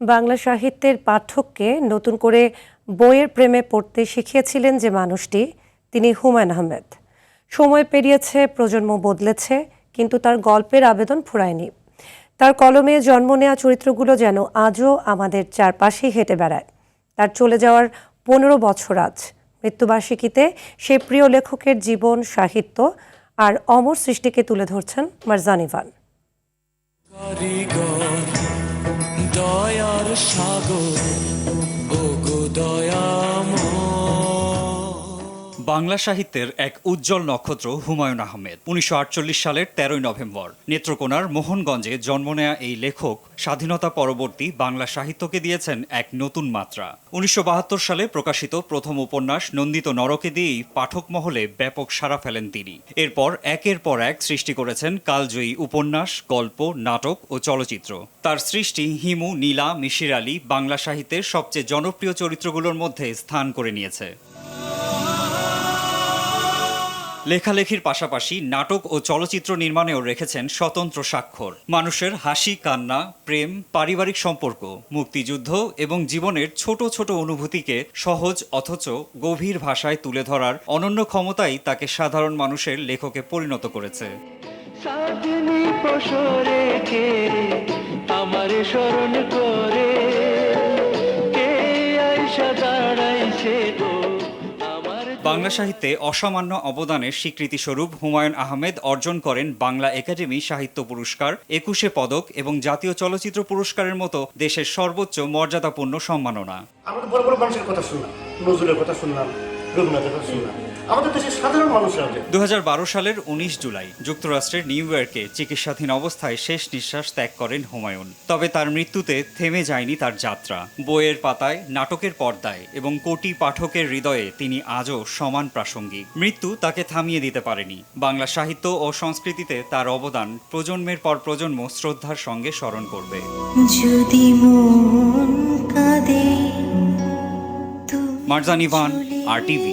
বাংলা সাহিত্যের পাঠককে নতুন করে বইয়ের প্রেমে পড়তে শিখিয়েছিলেন যে মানুষটি, তিনি হুমায়ূন আহমেদ। সময় পেরিয়েছে, প্রজন্ম বদলেছে, কিন্তু তার গল্পের আবেদন ফুরায়নি। তার কলমে জন্ম নেওয়া চরিত্রগুলো যেন আজও আমাদের চারপাশেই হেঁটে বেড়ায়। তার চলে যাওয়ার 15 বছর আজ। মৃত্যুবার্ষিকীতে সেই প্রিয় লেখকের জীবন, সাহিত্য আর অমর সৃষ্টিকে তুলে ধরছেন মারজান ইভান। দয়ার সাগর ওগো দয়াময়। বাংলা সাহিত্যের এক উজ্জ্বল নক্ষত্র হুমায়ূন আহমেদ। 1948 সালের 13 নভেম্বর নেত্রকোনার মোহনগঞ্জে জন্ম নেয়া এই লেখক স্বাধীনতা পরবর্তী বাংলা সাহিত্যকে দিয়েছেন এক নতুন মাত্রা। 1972 সালে প্রকাশিত প্রথম উপন্যাস নন্দিত নরকে দিয়েই পাঠক মহলে ব্যাপক সাড়া ফেলেন তিনি। এরপর একের পর এক সৃষ্টি করেছেন কালজয়ী উপন্যাস, গল্প, নাটক ও চলচ্চিত্র। তার সৃষ্টি হিমু, নীলা, মিশির আলী বাংলা সাহিত্যের সবচেয়ে জনপ্রিয় চরিত্রগুলোর মধ্যে স্থান করে নিয়েছে। লেখালেখির পাশাপাশি নাটক ও চলচ্চিত্র নির্মাণেও রেখেছেন স্বতন্ত্র স্বাক্ষর। মানুষের হাসি, কান্না, প্রেম, পারিবারিক সম্পর্ক, মুক্তিযুদ্ধ এবং জীবনের ছোট ছোট অনুভূতিকে সহজ অথচ গভীর ভাষায় তুলে ধরার অনন্য ক্ষমতাই তাকে সাধারণ মানুষের লেখকে পরিণত করেছে। আমারে স্মরণ করে কে আইসা দাঁড়াইছে গো। বাংলা সাহিত্যে অসামান্য অবদানের স্বীকৃতিস্বরূপ হুমায়ূন আহমেদ অর্জন করেন বাংলা একাডেমি সাহিত্য পুরস্কার, 21 পদক এবং জাতীয় চলচ্চিত্র পুরস্কারের মতো দেশের সর্বোচ্চ মর্যাদাপূর্ণ সম্মাননা। আমরা বড় বড় মানুষের কথা শুনলাম, নজরুলের কথা শুনলাম, রবীন্দ্রনাথের কথা শুনলাম, আমাদের দেশের সাধারণ মানুষরা। 2012 সালের 19 জুলাই যুক্তরাষ্ট্রের নিউ ইয়র্কে চিকিৎসাধীন অবস্থায় শেষ নিঃশ্বাস ত্যাগ করেন হুমায়ূন। তবে তার মৃত্যুতে থেমে যায়নি তার যাত্রা। বইয়ের পাতায়, নাটকের পর্দায় এবং কোটি পাঠকের হৃদয়ে তিনি আজও সমান প্রাসঙ্গিক। মৃত্যু তাকে থামিয়ে দিতে পারেনি। বাংলা সাহিত্য ও সংস্কৃতিতে তার অবদান প্রজন্মের পর প্রজন্ম শ্রদ্ধার সঙ্গে স্মরণ করবে। যদি মন কাঁদে মারজান ইভান, RTV।